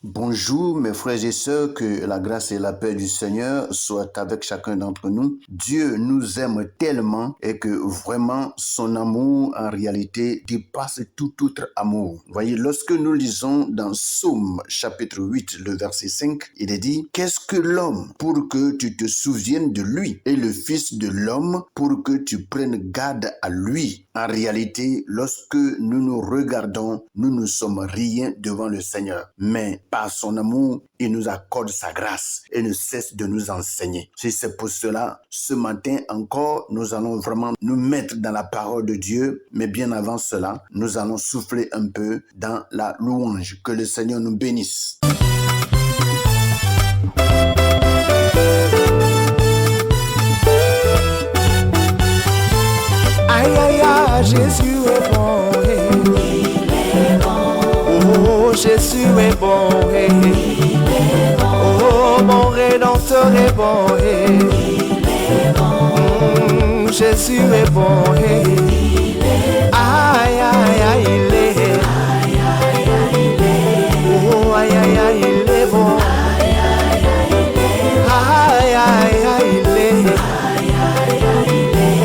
Bonjour mes frères et sœurs, que la grâce et la paix du Seigneur soient avec chacun d'entre nous. Dieu nous aime tellement et que vraiment son amour en réalité dépasse tout autre amour. Voyez, lorsque nous lisons dans Psaume chapitre 8, le verset 5, il est dit: qu'est-ce que l'homme pour que tu te souviennes de lui, et le fils de l'homme pour que tu prennes garde à lui. En réalité, lorsque nous nous regardons, nous ne sommes rien devant le Seigneur. Mais par son amour, il nous accorde sa grâce et ne cesse de nous enseigner. C'est pour cela, ce matin encore, nous allons vraiment nous mettre dans la parole de Dieu. Mais bien avant cela, nous allons souffler un peu dans la louange. Que le Seigneur nous bénisse. Aïe aïe aïe, Jésus est bon, Il est bon. oh Jésus est bon, Il est bon. oh mon Rédempteur est bon, Il est bon. Jésus est bon, Il est bon. aïe aïe aïe il est, Aïe aïe aïe il est. oh aïe aïe aïe il est bon, Aïe aïe aïe il est. aïe aïe aïe il est, Aïe aïe aïe il est.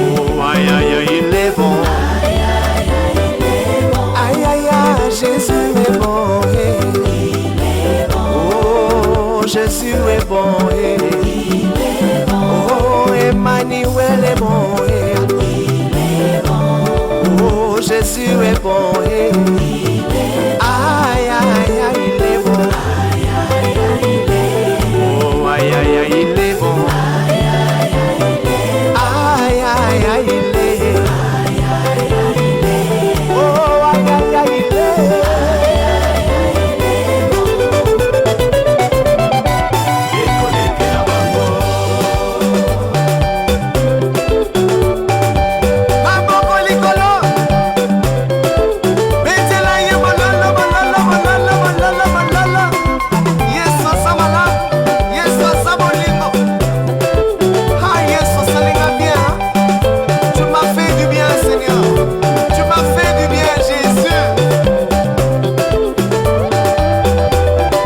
oh aïe aïe aïe il est bon, Aïe aïe aïe il est bon. aïe aïe aïe Jésus est bon, Il est bon. oh Jésus est bon, Il est bon. oh Emmanuel est bon, Il est bon. oh Jésus est bon, Il est bon. aïe aïe aïe il est bon, Aïe aïe aïe il est. oh aïe aïe aïe il est bon, Aïe aïe aïe il est. aïe aïe aïe il est, Aïe aïe aïe il est. oh aïe aïe aïe il est, maboko likolo, betela ye bololo bololo bololo bololo bololo, Yesu samala, Yesu sabolingo, ah Yesu salinga bien, tu m'as fait du bien Seigneur, tu m'as fait du bien Jésus.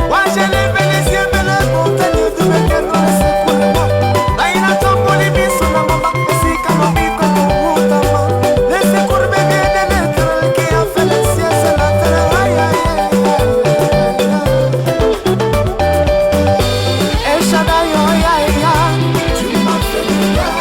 Moi j'ai levé les yeux vers les montagnes de mes cœurs dans le secours. Aïna tomboli biso na mama esika mabiko mutama. Le secours me vient de l'Éternel qui a fait les cieux et la terre. Aïe aïe aïe aïe. El Shaddai aïe aïe aïe. Tu m'as fait du bien.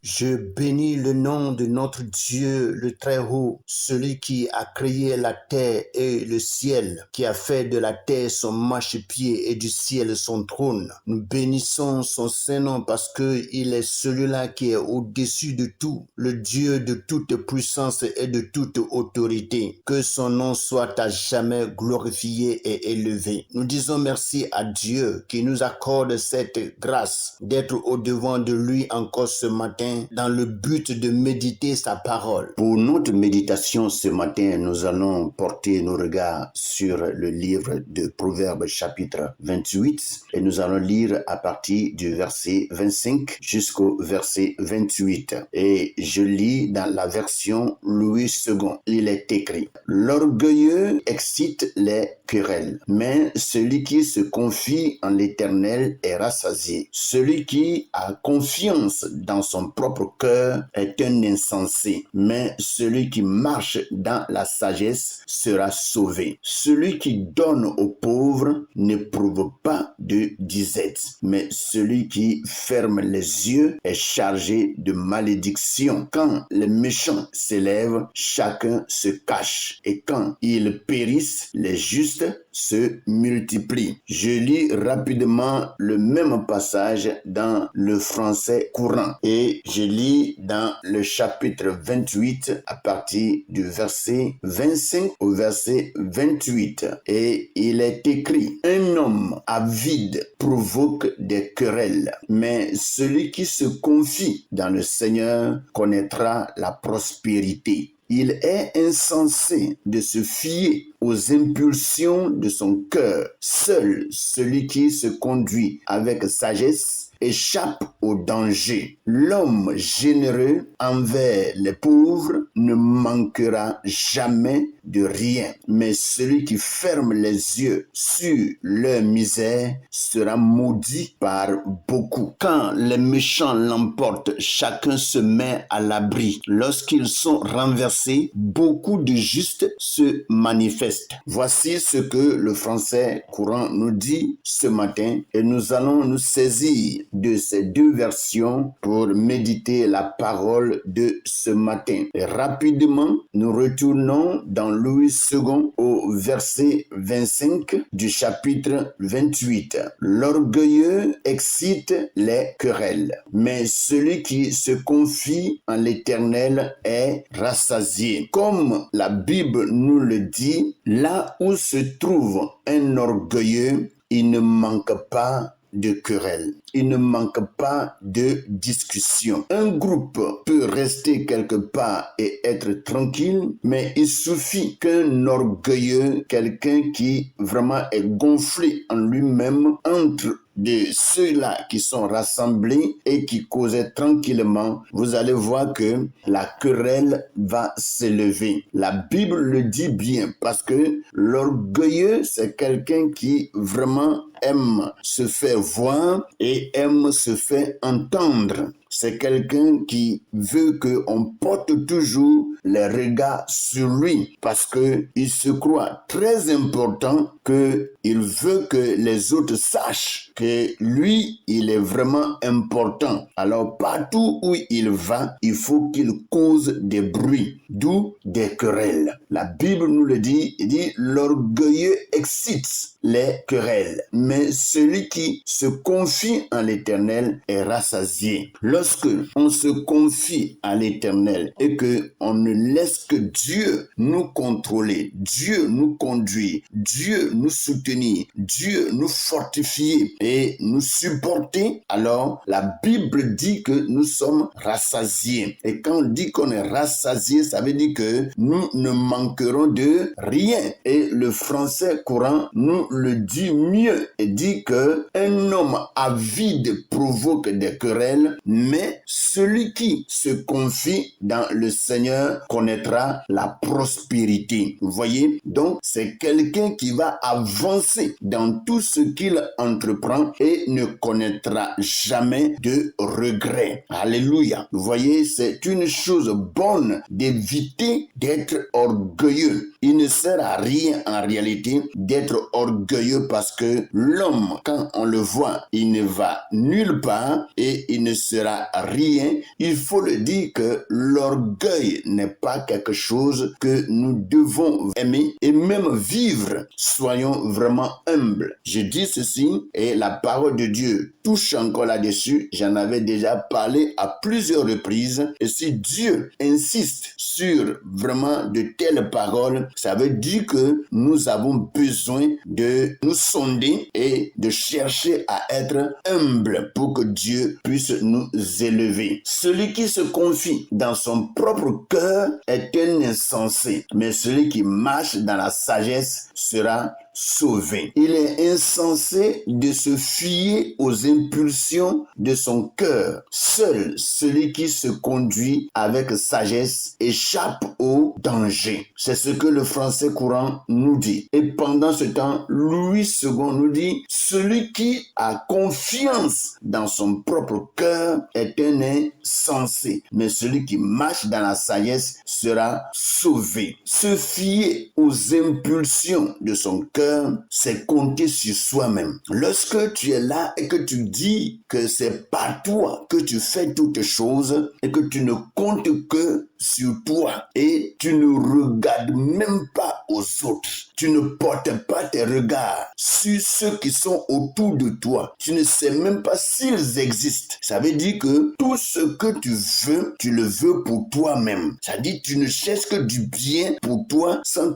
Je bénis le nom de notre Dieu, le Très-Haut, celui qui a créé la terre et le ciel, qui a fait de la terre son marchepied et du ciel son trône. Nous bénissons son Saint-Nom parce qu'il est celui-là qui est au-dessus de tout, le Dieu de toute puissance et de toute autorité. Que son nom soit à jamais glorifié et élevé. Nous disons merci à Dieu qui nous accorde cette grâce d'être au-devant de lui encore ce matin dans le but de méditer sa parole. Pour notre méditation ce matin, nous allons porter nos regards sur le livre de Proverbes chapitre 28 et nous allons lire à partir du verset 25 jusqu'au verset 28. Et je lis dans la version Louis II. Il est écrit: l'orgueilleux excite les querelles, mais celui qui se confie en l'Éternel est rassasié. Celui qui a confiance dans son propre cœur est un insensé, mais celui qui marche dans la sagesse sera sauvé. Celui qui donne aux pauvres n'éprouve pas de disette, mais celui qui ferme les yeux est chargé de malédiction. Quand les méchants s'élèvent, chacun se cache, et quand ils périssent, les justes se multiplient. Je lis rapidement le même passage dans le français courant et je lis dans le chapitre 28 à partir du verset 25 au verset 28. Et il est écrit: un homme avide provoque des querelles, mais celui qui se confie dans le Seigneur connaîtra la prospérité. Il est insensé de se fier aux impulsions de son cœur. Seul celui qui se conduit avec sagesse échappe au danger. L'homme généreux envers les pauvres ne manquera jamais de rien, mais celui qui ferme les yeux sur leur misère sera maudit par beaucoup. Quand les méchants l'emportent, chacun se met à l'abri. Lorsqu'ils sont renversés, beaucoup de justes se manifestent. Voici ce que le français courant nous dit ce matin et nous allons nous saisir de ces deux versions pour méditer la parole de ce matin. Et rapidement, nous retournons dans Louis II au verset 25 du chapitre 28. L'orgueilleux excite les querelles, mais celui qui se confie en l'Éternel est rassasié. Comme la Bible nous le dit, là où se trouve un orgueilleux, il ne manque pas de querelle. Il ne manque pas de discussion. Un groupe peut rester quelque part et être tranquille, mais il suffit qu'un orgueilleux, quelqu'un qui vraiment est gonflé en lui-même, entre de ceux-là qui sont rassemblés et qui causaient tranquillement, vous allez voir que la querelle va s'élever. La Bible le dit bien parce que l'orgueilleux, c'est quelqu'un qui vraiment aime se faire voir et aime se faire entendre. C'est quelqu'un qui veut qu'on porte toujours les regards sur lui parce qu'il se croit très important, qu'il veut que les autres sachent que lui, il est vraiment important. Alors partout où il va, il faut qu'il cause des bruits, d'où des querelles. La Bible nous le dit, il dit l'orgueilleux excite les querelles, mais celui qui se confie en l'Éternel est rassasié. Lorsque on se confie à l'Éternel et que on ne laisse que Dieu nous contrôler, Dieu nous conduire, Dieu nous soutenir, Dieu nous fortifier et nous supporter, alors la Bible dit que nous sommes rassasiés. Et quand on dit qu'on est rassasié, ça veut dire que nous ne manquerons de rien. Et le français courant nous le dit mieux et dit que un homme avide provoque des querelles, mais celui qui se confie dans le Seigneur connaîtra la prospérité. Vous voyez? Donc, c'est quelqu'un qui va avancer dans tout ce qu'il entreprend et ne connaîtra jamais de regrets. Alléluia. Vous voyez, c'est une chose bonne d'éviter d'être orgueilleux. Il ne sert à rien en réalité d'être orgueilleux parce que l'homme, quand on le voit, il ne va nulle part et il ne sera rien. Il faut le dire que l'orgueil n'est pas quelque chose que nous devons aimer et même vivre. Soyons vraiment humbles. Je dis ceci et la parole de Dieu touche encore là-dessus. J'en avais déjà parlé à plusieurs reprises. Et si Dieu insiste sur vraiment de telles paroles, ça veut dire que nous avons besoin de nous sonder et de chercher à être humbles pour que Dieu puisse nous élever. Celui qui se confie dans son propre cœur est un insensé, mais celui qui marche dans la sagesse sera sauvé. Il est insensé de se fier aux impulsions de son cœur. Seul celui qui se conduit avec sagesse échappe au danger. C'est ce que le français courant nous dit. Et pendant ce temps, Louis II nous dit, celui qui a confiance dans son propre cœur est un insensé, mais celui qui marche dans la sagesse sera sauvé. Se fier aux impulsions de son cœur, c'est compter sur soi-même. Lorsque tu es là et que tu dis que c'est par toi que tu fais toutes choses et que tu ne comptes que sur toi et tu ne regardes même pas aux autres, tu ne portes pas tes regards sur ceux qui sont autour de toi, tu ne sais même pas s'ils existent. Ça veut dire que tout ce que tu veux, tu le veux pour toi-même. Ça dit tu ne cherches que du bien pour toi sans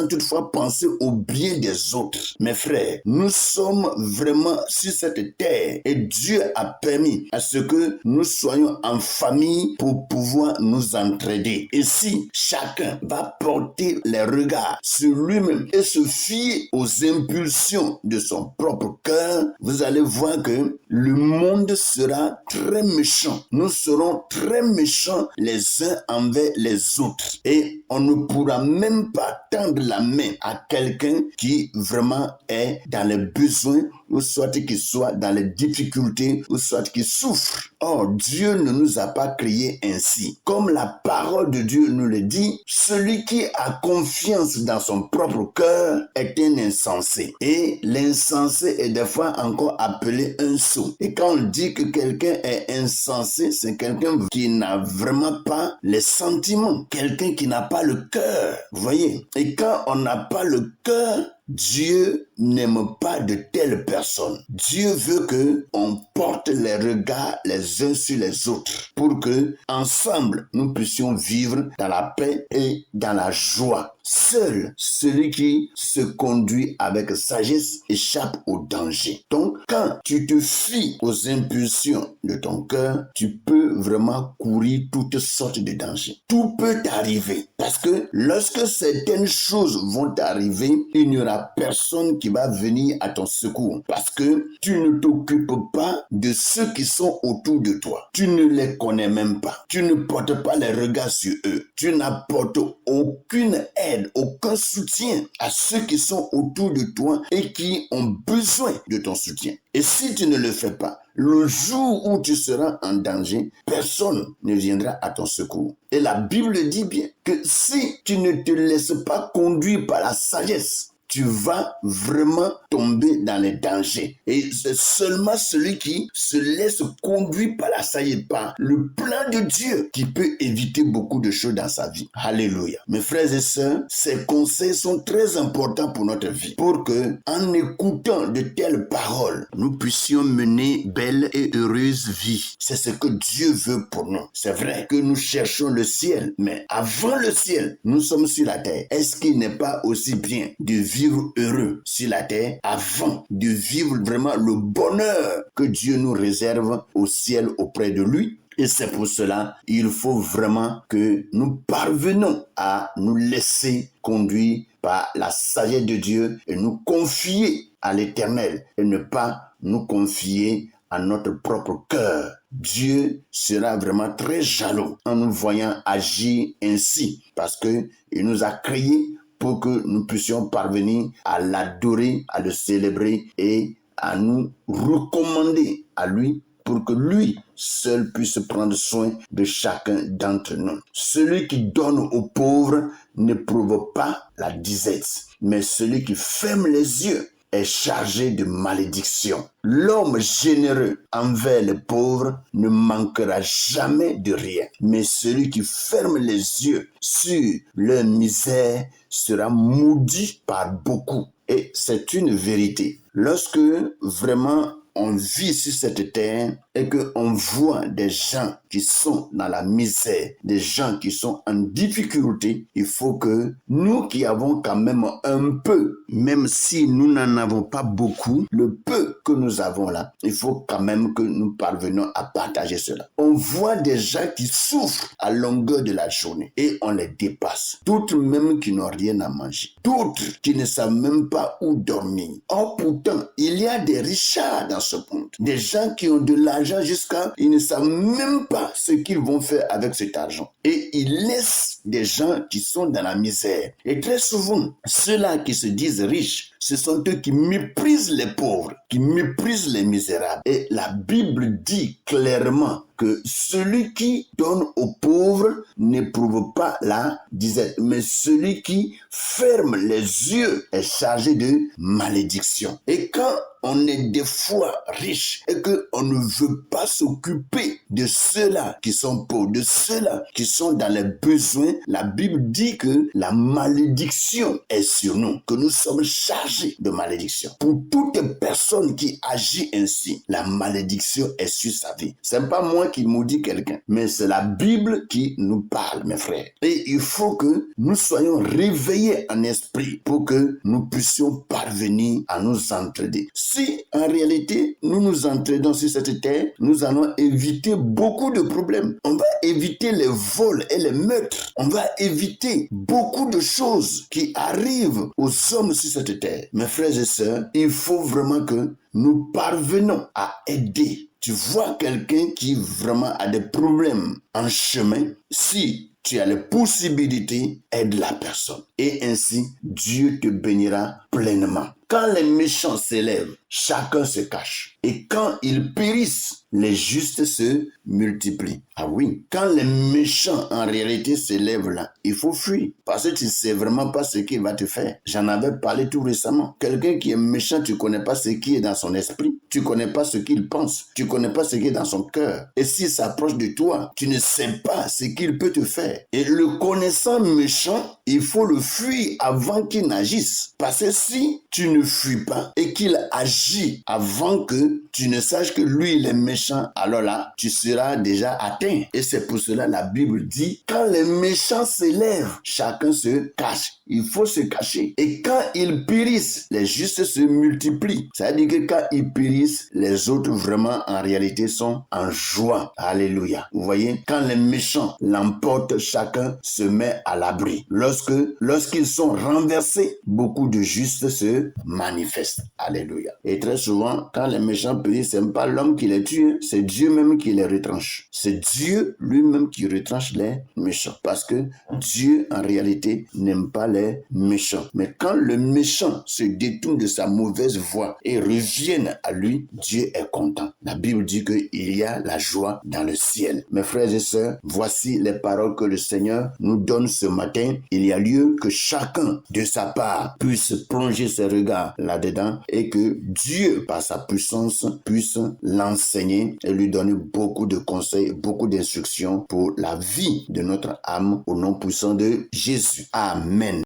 toutefois penser au bien des autres. Mes frères, nous sommes vraiment sur cette terre et Dieu a permis à ce que nous soyons en famille pour pouvoir nous entraider. aider. Et si chacun va porter les regards sur lui-même et se fier aux impulsions de son propre cœur, vous allez voir que le monde sera très méchant. Nous serons très méchants les uns envers les autres. Et on ne pourra même pas tendre la main à quelqu'un qui vraiment est dans les besoins, ou soit qu'il soit dans les difficultés, ou soit qu'il souffre. Or, Dieu ne nous a pas créés ainsi. Comme la parole de Dieu nous le dit, celui qui a confiance dans son propre cœur est un insensé. Et l'insensé est des fois encore appelé un sot. Et quand on dit que quelqu'un est insensé, c'est quelqu'un qui n'a vraiment pas les sentiments, quelqu'un qui n'a pas le cœur. Vous voyez? Et quand on n'a pas le cœur, Dieu n'aime pas de telles personnes. Dieu veut que on porte les regards les uns sur les autres pour que ensemble nous puissions vivre dans la paix et dans la joie. Seul celui qui se conduit avec sagesse échappe au danger. Donc, quand tu te fies aux impulsions de ton cœur, tu peux vraiment courir toutes sortes de dangers. Tout peut t'arriver parce que lorsque certaines choses vont t'arriver, il n'y aura personne qui va venir à ton secours parce que tu ne t'occupes pas de ceux qui sont autour de toi. Tu ne les connais même pas. Tu ne portes pas les regards sur eux. Tu n'apportes aucune aide, aucun soutien à ceux qui sont autour de toi et qui ont besoin de ton soutien. Et si tu ne le fais pas, le jour où tu seras en danger, personne ne viendra à ton secours. Et la Bible dit bien que si tu ne te laisses pas conduire par la sagesse, tu vas vraiment tomber dans les dangers. Et c'est seulement celui qui se laisse conduire par la sagesse, par le plan de Dieu, qui peut éviter beaucoup de choses dans sa vie. Alléluia. Mes frères et sœurs, ces conseils sont très importants pour notre vie, pour que, en écoutant de telles paroles, nous puissions mener belle et heureuse vie. C'est ce que Dieu veut pour nous. C'est vrai que nous cherchons le ciel, mais avant le ciel, nous sommes sur la terre. Est-ce qu'il n'est pas aussi bien de vivre heureux sur la terre avant de vivre vraiment le bonheur que Dieu nous réserve au ciel auprès de lui? Et c'est pour cela, il faut vraiment que nous parvenons à nous laisser conduire par la sagesse de Dieu et nous confier à l'Éternel et ne pas nous confier à notre propre cœur. Dieu sera vraiment très jaloux en nous voyant agir ainsi parce que il nous a créés pour que nous puissions parvenir à l'adorer, à le célébrer et à nous recommander à lui pour que lui seul puisse prendre soin de chacun d'entre nous. Celui qui donne aux pauvres n'éprouve pas la disette, mais celui qui ferme les yeux est chargé de malédiction. L'homme généreux envers les pauvres ne manquera jamais de rien, mais celui qui ferme les yeux sur leur misère sera maudit par beaucoup. Et c'est une vérité. Lorsque vraiment on vit sur cette terre et qu'on voit des gens qui sont dans la misère, des gens qui sont en difficulté, il faut que nous qui avons quand même un peu, même si nous n'en avons pas beaucoup, le peu que nous avons là, il faut quand même que nous parvenions à partager cela. On voit des gens qui souffrent à longueur de la journée et on les dépasse. D'autres même qui n'ont rien à manger. D'autres qui ne savent même pas où dormir. Or pourtant, il y a des richards dans ce monde. Des gens qui ont de l'argent jusqu'à... Ils ne savent même pas ce qu'ils vont faire avec cet argent. Et ils laissent des gens qui sont dans la misère. Et très souvent, ceux-là qui se disent riches, ce sont eux qui méprisent les pauvres, qui méprisent les misérables. Et la Bible dit clairement que celui qui donne aux pauvres n'éprouve pas la disette, mais celui qui ferme les yeux est chargé de malédiction. Et quand on est des fois riche et qu'on ne veut pas s'occuper de ceux-là qui sont pauvres, de ceux-là qui sont dans les besoins, la Bible dit que la malédiction est sur nous, que nous sommes chargés de malédiction. Pour toute personne qui agit ainsi, la malédiction est sur sa vie. C'est pas moi moi qui maudis quelqu'un, mais c'est la Bible qui nous parle, mes frères. Et il faut que nous soyons réveillés en esprit pour que nous puissions parvenir à nous entraider. Si en réalité nous nous entraidons sur cette terre, nous allons éviter beaucoup de problèmes. On va éviter les vols et les meurtres. On va éviter beaucoup de choses qui arrivent aux hommes sur cette terre. Mes frères et sœurs, il faut vraiment que nous parvenons à aider. Tu vois quelqu'un qui vraiment a des problèmes en chemin, si tu as les possibilités, aide la personne. Et ainsi, Dieu te bénira pleinement. Quand les méchants s'élèvent, chacun se cache. Et quand ils périssent, les justes se multiplient. Ah oui, quand les méchants en réalité s'élèvent là, il faut fuir. Parce que tu ne sais vraiment pas ce qu'il va te faire. J'en avais parlé tout récemment. Quelqu'un qui est méchant, tu ne connais pas ce qui est dans son esprit. Tu ne connais pas ce qu'il pense. Tu ne connais pas ce qui est dans son cœur. Et s'il s'approche de toi, tu ne sais pas ce qu'il peut te faire. Et le connaissant méchant, il faut le fuir avant qu'il n'agisse. Parce que si tu ne fuis pas et qu'il agit avant que tu ne saches que lui il est méchant, alors là, tu seras déjà atteint. Et c'est pour cela la Bible dit, quand les méchants s'élèvent, chacun se cache. Il faut se cacher. Et quand ils périssent, les justes se multiplient. Ça veut dire que quand ils périssent, les autres vraiment en réalité sont en joie. Alléluia. Vous voyez, quand les méchants l'emportent, chacun se met à l'abri. Lorsqu'ils sont renversés, beaucoup de justes se manifestent. Alléluia. Et très souvent, quand les méchants périssent, ce n'est pas l'homme qui les tue, c'est Dieu même qui les retranche. C'est Dieu lui-même qui retranche les méchants. Parce que Dieu, en réalité, n'aime pas les méchants. Mais quand le méchant se détourne de sa mauvaise voie et revienne à lui, Dieu est content. La Bible dit qu'il y a la joie dans le ciel. Mes frères et sœurs, voici les paroles que le Seigneur nous donne ce matin. Il y a lieu que chacun de sa part puisse plonger ses regards là-dedans et que Dieu, par sa puissance, puisse l'enseigner et lui donner beaucoup de conseils, beaucoup d'instructions pour la vie de notre âme au nom puissant de Jésus. Amen.